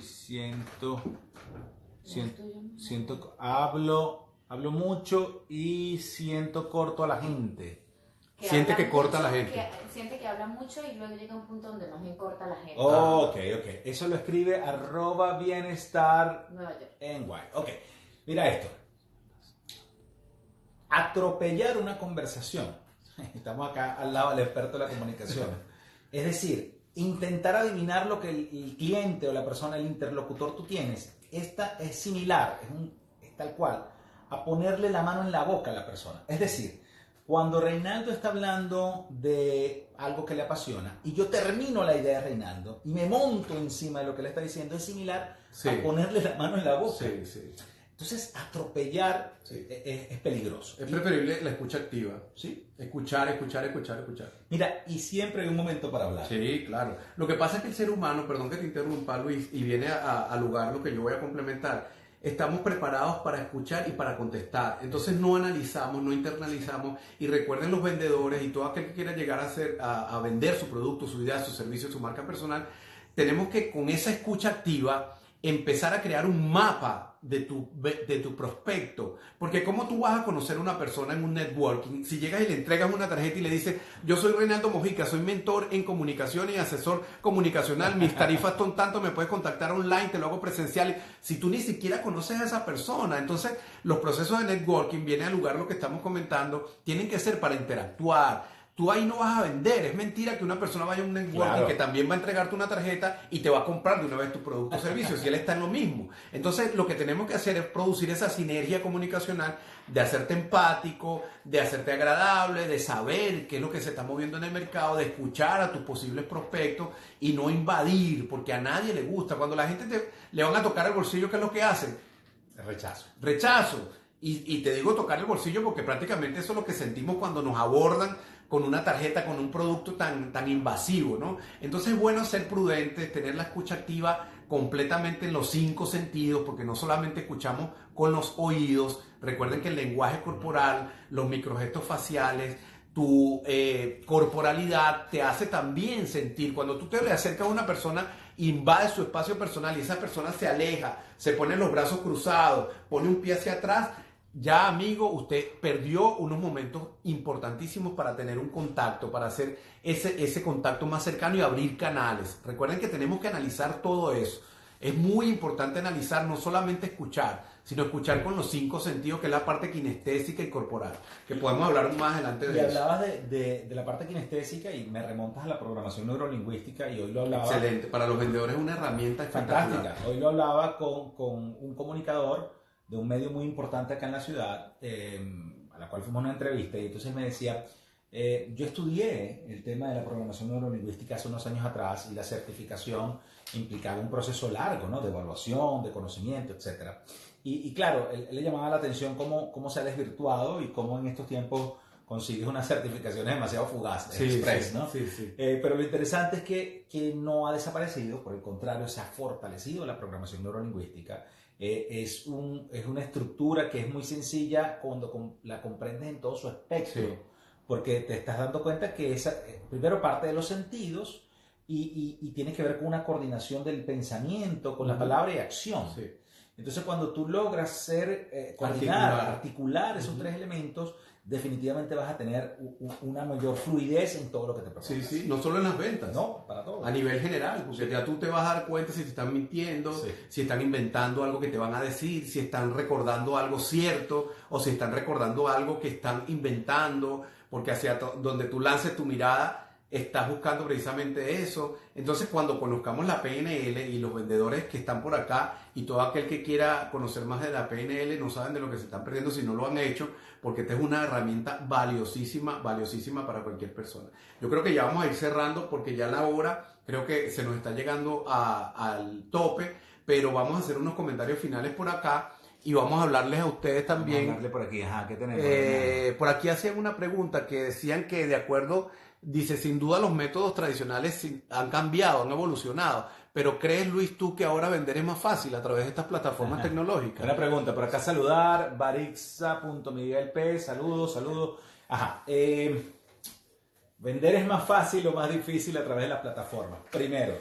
Hablo mucho y siento corto a la gente. Siente que corta a la gente. Siente que habla mucho y luego llega un punto donde más bien corta a la gente. Ok. Eso lo escribe @bienestar Nueva York. en Guay. Ok, mira esto. Atropellar una conversación. Estamos acá al lado del experto de la comunicación. Es decir, intentar adivinar lo que el cliente o la persona, el interlocutor tú tienes. Esta es similar, es tal cual, a ponerle la mano en la boca a la persona. Es decir, cuando Reinaldo está hablando de algo que le apasiona y yo termino la idea de Reinaldo y me monto encima de lo que le está diciendo, es similar a ponerle la mano en la boca. Sí. Entonces, atropellar es peligroso. Es preferible la escucha activa. ¿Sí? Escuchar. Mira, y siempre hay un momento para hablar. Sí, claro. Lo que pasa es que el ser humano, perdón que te interrumpa, Luis, y viene al lugar lo que yo voy a complementar. Estamos preparados para escuchar y para contestar. Entonces no analizamos, no internalizamos. Y recuerden los vendedores y todo aquel que quiera llegar a vender su producto, su idea, su servicio, su marca personal, tenemos que con esa escucha activa empezar a crear un mapa de tu prospecto. Porque ¿cómo tú vas a conocer a una persona en un networking si llegas y le entregas una tarjeta y le dices, yo soy Reinaldo Mojica, soy mentor en comunicación y asesor comunicacional, mis tarifas son tanto, me puedes contactar online, te lo hago presencial? Si tú ni siquiera conoces a esa persona, entonces los procesos de networking, viene al lugar lo que estamos comentando, tienen que ser para interactuar. Tú ahí no vas a vender, es mentira que una persona vaya a un networking que también va a entregarte una tarjeta y te va a comprar de una vez tu producto o servicio, si él está en lo mismo. Entonces, lo que tenemos que hacer es producir esa sinergia comunicacional de hacerte empático, de hacerte agradable, de saber qué es lo que se está moviendo en el mercado, de escuchar a tus posibles prospectos y no invadir, porque a nadie le gusta. Cuando la gente le van a tocar el bolsillo, ¿qué es lo que hacen? Rechazo. Y te digo tocar el bolsillo porque prácticamente eso es lo que sentimos cuando nos abordan con una tarjeta, con un producto tan invasivo, ¿no? Entonces es bueno ser prudentes, tener la escucha activa completamente en los 5 sentidos, porque no solamente escuchamos con los oídos. Recuerden que el lenguaje corporal, los microgestos faciales, tu corporalidad te hace también sentir, cuando tú te le acercas a una persona, invade su espacio personal y esa persona se aleja, se pone los brazos cruzados, pone un pie hacia atrás, ya amigo, usted perdió unos momentos importantísimos para tener un contacto, para hacer ese contacto más cercano y abrir canales. Recuerden que tenemos que analizar todo eso. Es muy importante analizar, no solamente escuchar, sino escuchar con los 5 sentidos, que es la parte kinestésica y corporal, que podemos hablar más adelante de Y eso. hablabas de la parte kinestésica y me remontas a la programación neurolingüística y hoy lo hablaba... Excelente, para los vendedores es una herramienta espectacular. Fantástica. Hoy lo hablaba con un comunicador de un medio muy importante acá en la ciudad, a la cual fuimos a una entrevista, y entonces me decía, yo estudié el tema de la programación neurolingüística hace unos años atrás y la certificación implicaba un proceso largo, ¿no? De evaluación, de conocimiento, etc. Y claro, él le llamaba la atención cómo se ha desvirtuado y cómo en estos tiempos consigues unas certificaciones demasiado fugaces, express, ¿no? Sí, sí. Pero lo interesante es que no ha desaparecido, por el contrario, se ha fortalecido la programación neurolingüística. Es una estructura que es muy sencilla cuando la comprendes en todo su espectro, Sí. porque te estás dando cuenta que esa, primero parte de los sentidos y tiene que ver con una coordinación del pensamiento, con la palabra y acción. Sí. Entonces, cuando tú logras articular esos 3 elementos, definitivamente vas a tener una mayor fluidez en todo lo que te propongas. Sí, sí, no solo en las ventas. No, para todo. A nivel general, porque ya tú te vas a dar cuenta si te están mintiendo, Sí. si están inventando algo que te van a decir, si están recordando algo cierto o si están recordando algo que están inventando, porque hacia donde tú lances tu mirada estás buscando precisamente eso. Entonces, cuando conozcamos la PNL y los vendedores que están por acá y todo aquel que quiera conocer más de la PNL, no saben de lo que se están perdiendo si no lo han hecho, porque esta es una herramienta valiosísima, valiosísima para cualquier persona. Yo creo que ya vamos a ir cerrando porque ya la hora creo que se nos está llegando al tope, pero vamos a hacer unos comentarios finales por acá y vamos a hablarles a ustedes también. Vamos a hablarle por aquí, ajá, ¿qué tenemos? Por aquí hacían una pregunta que decían que de acuerdo, dice, sin duda los métodos tradicionales han cambiado, han evolucionado, pero ¿crees, Luis, tú que ahora vender es más fácil a través de estas plataformas tecnológicas? Buena pregunta, por acá saludar, barixa.miguelp, saludos. Ajá, ¿vender es más fácil o más difícil a través de las plataformas? Primero,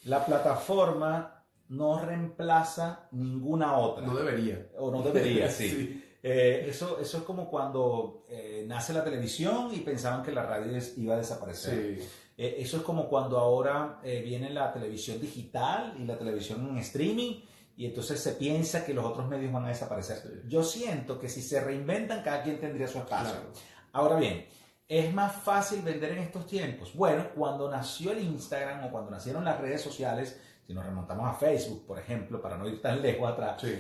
la plataforma no reemplaza ninguna otra. No debería. O no debería, sí. Sí. Eso es como cuando nace la televisión y pensaban que la radio iba a desaparecer. Sí. Eso es como cuando ahora viene la televisión digital y la televisión en streaming y entonces se piensa que los otros medios van a desaparecer. Sí. Yo siento que si se reinventan, cada quien tendría su espacio. Claro. Ahora bien, ¿es más fácil vender en estos tiempos? Bueno, cuando nació el Instagram o cuando nacieron las redes sociales, si nos remontamos a Facebook, por ejemplo, para no ir tan lejos atrás, Sí.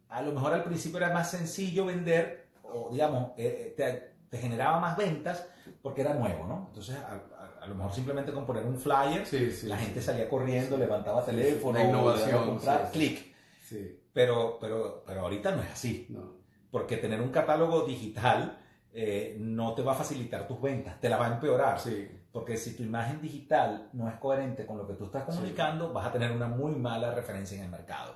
a lo mejor al principio era más sencillo vender, o digamos, te generaba más ventas porque era nuevo, ¿no? Entonces, a lo mejor simplemente con poner un flyer, Sí, la sí. gente salía corriendo, levantaba teléfono, La innovación, le daba a comprar, sí. clic. Sí. Pero ahorita no es así, No. porque tener un catálogo digital no te va a facilitar tus ventas, te la va a empeorar. Sí. Porque si tu imagen digital no es coherente con lo que tú estás comunicando, vas a tener una muy mala referencia en el mercado.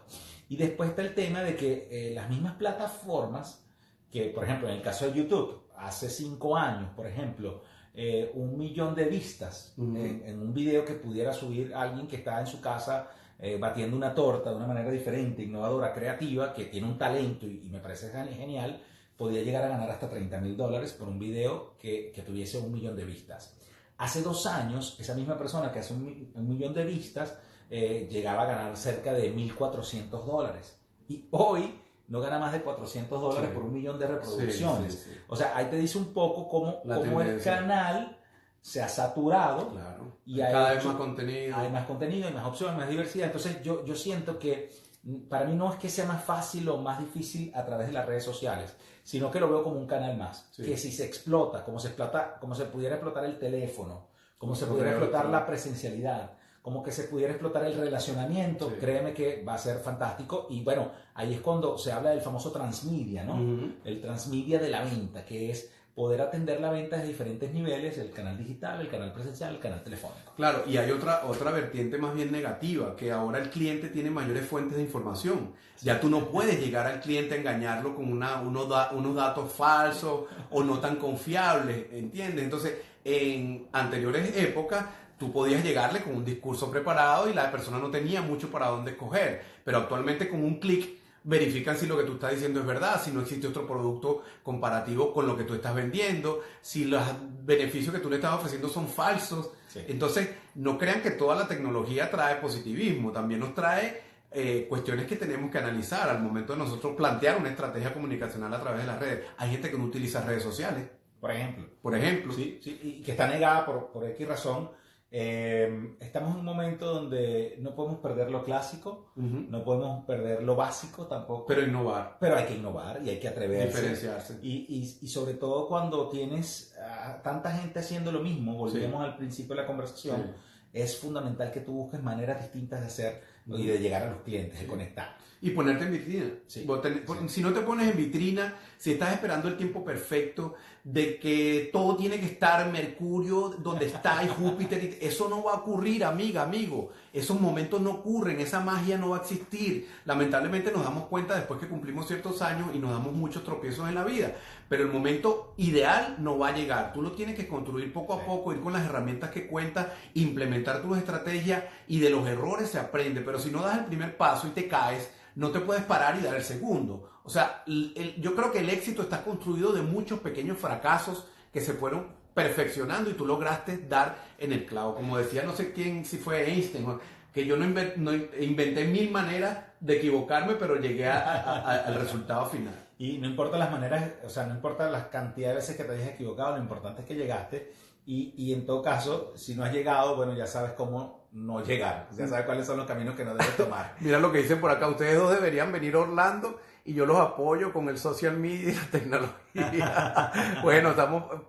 Y después está el tema de que las mismas plataformas, que por ejemplo en el caso de YouTube, hace 5 años, por ejemplo, 1 millón de vistas en un video que pudiera subir alguien que está en su casa batiendo una torta de una manera diferente, innovadora, creativa, que tiene un talento y me parece genial, podía llegar a ganar hasta $30,000 por un video que tuviese 1 millón de vistas. Hace 2 años, esa misma persona que hace 1 millón de vistas llegaba a ganar cerca de $1,400. Y hoy no gana más de $400 Sí. por 1 millón de reproducciones. Sí, sí, sí. O sea, ahí te dice un poco cómo el tendencia. canal se ha saturado. Claro. Y Cada hay vez más contenido. Hay más contenido, hay más opciones, más diversidad. Entonces yo siento que para mí no es que sea más fácil o más difícil a través de las redes sociales, sino que lo veo como un canal más. Sí. Que si se explota, como se pudiera explotar el teléfono, como se Correo pudiera explotar electrónico. la presencialidad, como que se pudiera explotar el relacionamiento, Sí. créeme que va a ser fantástico. Y bueno, ahí es cuando se habla del famoso transmedia, ¿no? Ujú. El transmedia de la venta, que es poder atender la venta de diferentes niveles, el canal digital, el canal presencial, el canal telefónico. Claro, y hay otra vertiente más bien negativa, que ahora el cliente tiene mayores fuentes de información. Ya tú no puedes llegar al cliente a engañarlo con unos datos falsos o no tan confiables, ¿entiendes? Entonces, en anteriores épocas, tú podías llegarle con un discurso preparado y la persona no tenía mucho para dónde escoger, pero actualmente con un clic verifican si lo que tú estás diciendo es verdad, si no existe otro producto comparativo con lo que tú estás vendiendo, si los beneficios que tú le estás ofreciendo son falsos. Sí. Entonces, no crean que toda la tecnología trae positivismo, también nos trae cuestiones que tenemos que analizar al momento de nosotros plantear una estrategia comunicacional a través de las redes. Hay gente que no utiliza redes sociales, Por ejemplo. por ejemplo. Sí, sí, y que está negada por X razón. Estamos en un momento donde no podemos perder lo clásico, no podemos perder lo básico tampoco. Pero innovar. Pero hay que innovar y hay que atreverse. Diferenciarse. Y sobre todo cuando tienes a tanta gente haciendo lo mismo, volvemos al principio de la conversación, es fundamental que tú busques maneras distintas de hacer y de llegar a los clientes, de conectar. Y ponerte en vitrina. Sí. Si no te pones en vitrina, si estás esperando el tiempo perfecto de que todo tiene que estar Mercurio donde está y Júpiter, eso no va a ocurrir, amiga, amigo. Esos momentos no ocurren, esa magia no va a existir. Lamentablemente nos damos cuenta después que cumplimos ciertos años y nos damos muchos tropiezos en la vida. Pero el momento ideal no va a llegar. Tú lo tienes que construir poco a poco, ir con las herramientas que cuentas, implementar tus estrategias y de los errores se aprende. Pero si no das el primer paso y te caes, no te puedes parar y dar el segundo. O sea, yo creo que el éxito está construido de muchos pequeños fracasos que se fueron perfeccionando y tú lograste dar en el clavo. Como decía, no sé quién, si fue Einstein, que yo no inventé 1000 maneras de equivocarme, pero llegué al resultado final. Y no importa las maneras, o sea, no importa la cantidad de veces que te hayas equivocado, lo importante es que llegaste. Y en todo caso, si no has llegado, bueno, ya sabes cómo no llegar. Ya sabes cuáles son los caminos que no debes tomar. Mira lo que dicen por acá. Ustedes dos deberían venir a Orlando y yo los apoyo con el social media y la tecnología. Bueno,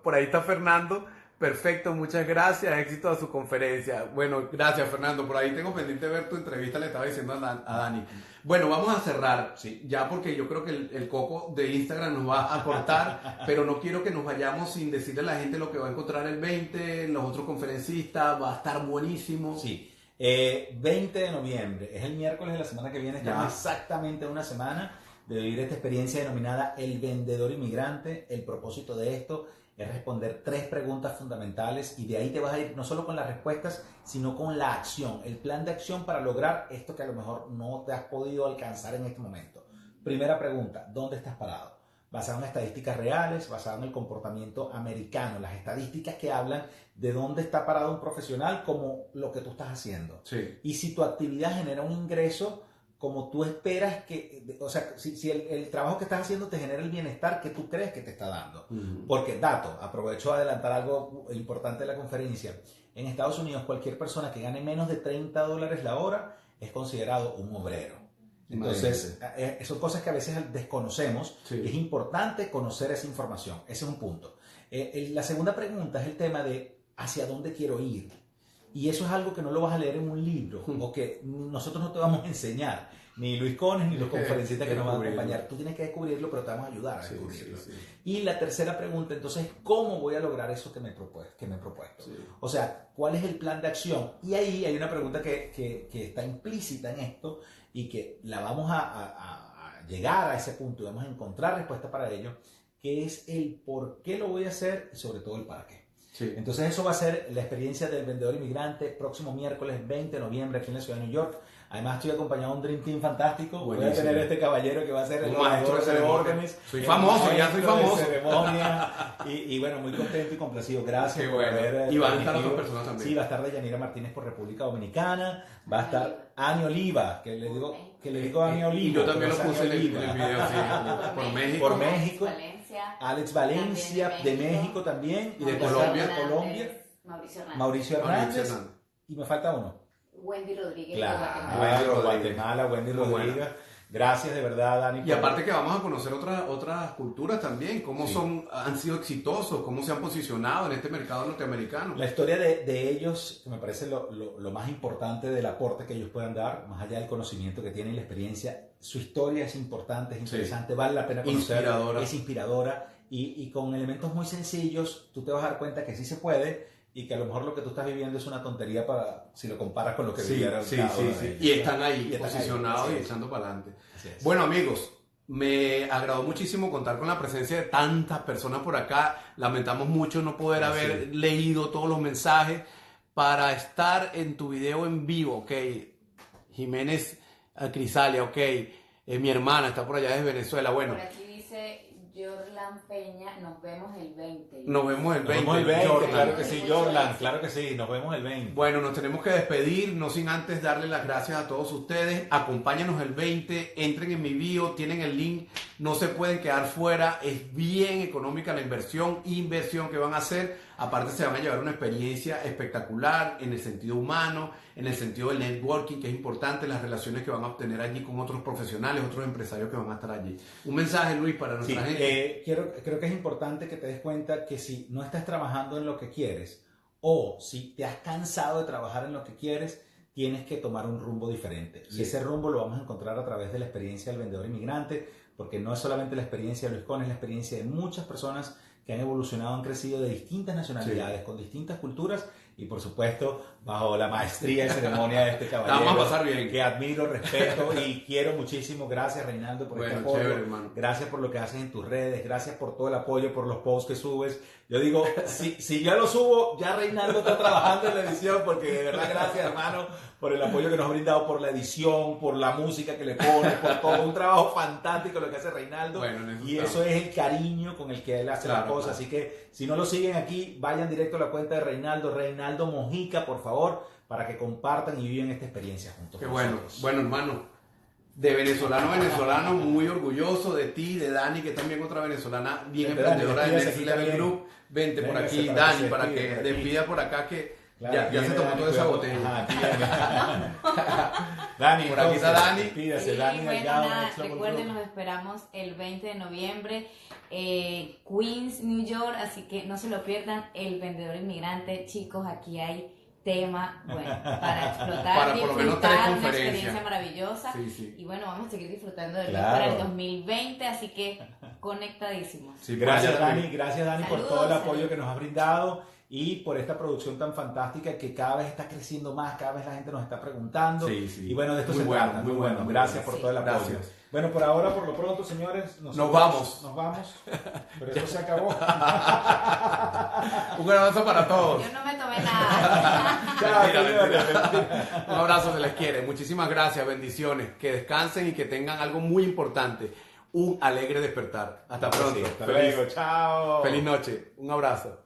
por ahí está Fernando. Perfecto, muchas gracias. Éxito a su conferencia. Bueno, gracias, Fernando. Por ahí tengo pendiente de ver tu entrevista, le estaba diciendo a Dani. Bueno, vamos a cerrar, Sí. ya porque yo creo que el coco de Instagram nos va a cortar, pero no quiero que nos vayamos sin decirle a la gente lo que va a encontrar el 20, los otros conferencistas, va a estar buenísimo. Sí. 20 de noviembre, es el miércoles de la semana que viene, estamos Ya. exactamente una semana de vivir esta experiencia denominada El Vendedor Inmigrante. El propósito de esto es responder 3 preguntas fundamentales y de ahí te vas a ir no solo con las respuestas, sino con la acción, el plan de acción para lograr esto que a lo mejor no te has podido alcanzar en este momento. Primera pregunta, ¿dónde estás parado? Basado en estadísticas reales, basado en el comportamiento americano, las estadísticas que hablan de dónde está parado un profesional como lo que tú estás haciendo. Sí. Y si tu actividad genera un ingreso como tú esperas que, o sea, si el trabajo que estás haciendo te genera el bienestar que tú crees que te está dando. Porque, dato, aprovecho a adelantar algo importante de la conferencia. En Estados Unidos, cualquier persona que gane menos de $30 la hora es considerado un obrero. Entonces, son cosas que a veces desconocemos. Sí. Y es importante conocer esa información. Ese es un punto. La segunda pregunta es el tema de hacia dónde quiero ir. Y eso es algo que no lo vas a leer en un libro o que nosotros no te vamos a enseñar, ni Luis Cones ni los conferencistas que nos van a acompañar. Tú tienes que descubrirlo, pero te vamos a ayudar a descubrirlo. Sí. Y la tercera pregunta, entonces, ¿cómo voy a lograr eso que me he propuesto? Sí. O sea, ¿cuál es el plan de acción? Y ahí hay una pregunta que está implícita en esto y que la vamos a llegar a ese punto y vamos a encontrar respuesta para ello, que es el por qué lo voy a hacer y sobre todo el para qué. Sí. Entonces eso va a ser la experiencia del vendedor inmigrante próximo miércoles 20 de noviembre aquí en la ciudad de New York. Además estoy acompañado de un Dream Team fantástico. Buenísimo. Voy a tener a este caballero que va a ser el Un maestro de ceremonias. Soy el famoso, ya maestro soy famoso. de ceremonia. Y bueno, muy contento y complacido. Gracias Qué por bueno. haber Y van a estar permitido. otras personas también. Sí, va a estar Deyanira Martínez por República Dominicana. Va a estar Ani Oliva, que le digo a Ani Oliva. Y yo también lo pero es puse en Ani el Oliva. video, sí, por México. Por México. Valencia. Alex Valencia También de México también. Y de Mauricio Colombia. Hernández, Mauricio Hernández. Mauricio Hernández. Hernández. Y me falta uno. Wendy Rodríguez. Claro, de Guatemala. Wendy Rodríguez. Guatemala, Wendy Muy Rodríguez. Gracias de verdad, Dani. Y aparte que vamos a conocer otras culturas también, cómo Sí. han sido exitosos, cómo se han posicionado en este mercado norteamericano. La historia de ellos, que me parece lo más importante del aporte que ellos puedan dar, más allá del conocimiento que tienen y la experiencia, su historia es importante, es interesante, vale la pena conocer, Inspiradora. es inspiradora y con elementos muy sencillos tú te vas a dar cuenta que sí se puede y que a lo mejor lo que tú estás viviendo es una tontería si lo comparas con lo que vivieron cada uno de ellos. Y están ahí, Y están ahí, posicionados así y es. echando para adelante. Así es. Bueno, amigos, me agradó muchísimo contar con la presencia de tantas personas por acá. Lamentamos mucho no poder Así haber es. leído todos los mensajes para estar en tu video en vivo, ok. Jiménez Crisalia, ok. Mi hermana está por allá desde Venezuela. Bueno, Por aquí dice Jorlan Peña, nos vemos el 20. nos vemos el Nos 20. vemos el 20, Jordan. claro que sí, Jordan, claro que sí, nos vemos el 20. Bueno, nos tenemos que despedir, no sin antes darle las gracias a todos ustedes. Acompáñanos el 20, entren en mi bio, tienen el link, no se pueden quedar fuera, es bien económica la inversión que van a hacer. Aparte se van a llevar una experiencia espectacular en el sentido humano, en el sentido del networking, que es importante, las relaciones que van a obtener allí con otros profesionales, otros empresarios que van a estar allí. Un mensaje, Luis, para nuestra Sí, gente. creo que es importante que te des cuenta que si no estás trabajando en lo que quieres o si te has cansado de trabajar en lo que quieres, tienes que tomar un rumbo diferente. Sí. Y ese rumbo lo vamos a encontrar a través de la experiencia del vendedor inmigrante, porque no es solamente la experiencia de Luis Con, es la experiencia de muchas personas que han evolucionado, han crecido de distintas nacionalidades, con distintas culturas y por supuesto bajo la maestría y ceremonia de este caballero. Vamos a pasar bien. Que admiro, respeto y quiero muchísimo. Gracias, Reinaldo, por este Bueno, apoyo. chévere, hermano. Gracias por lo que haces en tus redes, gracias por todo el apoyo, por los posts que subes. Yo digo, si yo lo subo, ya Reinaldo está trabajando en la edición, porque de verdad gracias, hermano, por el apoyo que nos ha brindado, por la edición, por la música que le pones, por todo. Un trabajo fantástico lo que hace Reinaldo. Bueno, en eso y estamos. eso es el cariño con el que él hace Claro, las cosas. claro. Así que si no lo siguen aquí, vayan directo a la cuenta de Reinaldo Mojica, por favor, para que compartan y vivan esta experiencia juntos. Qué con bueno, nosotros. bueno hermano, de venezolano a venezolano, muy orgulloso de ti, de Dani, que también otra venezolana bien Vente, Dani, emprendedora de despídase Next aquí Level también. Group. Vente por Véngase aquí, para que Dani, se para despide que por aquí. despida por acá que Claro, ya aquí se viene tomó Dani, toda esa cuidado. botella. Ajá, aquí viene. Dani, Por aquí está entonces, Dani. despídase, Sí, Dani bueno, Delgado, nada, Next Level recuerden, Group. nos esperamos el 20 de noviembre, Queens, New York, así que no se lo pierdan, el vendedor inmigrante. Chicos, aquí hay tema, bueno, para explotar, Para por lo menos tres disfrutar, una conferencias. experiencia maravillosa. Sí, sí. Y bueno, vamos a seguir disfrutando del Claro. para el 2020, así que conectadísimos. Sí, Gracias, por allá Dani, gracias, Dani, por Saludos, todo el apoyo saludos. que nos has brindado y por esta producción tan fantástica que cada vez está creciendo más, cada vez la gente nos está preguntando. Sí, sí. Y bueno, de esto Muy se bueno, trata. muy bueno, muy Gracias bueno. por Sí. todo el apoyo. Gracias. Bueno, por ahora, por lo pronto, señores, Nos vamos. Nos vamos. Pero esto se acabó. Un abrazo para todos. Yo no me tomé nada. Chao, Mentira, señores. mentira. Un abrazo, se les quiere. Muchísimas gracias, bendiciones. Que descansen y que tengan algo muy importante. Un alegre despertar. Hasta pronto. Sí, hasta Feliz- luego. Chao. Feliz noche. Un abrazo.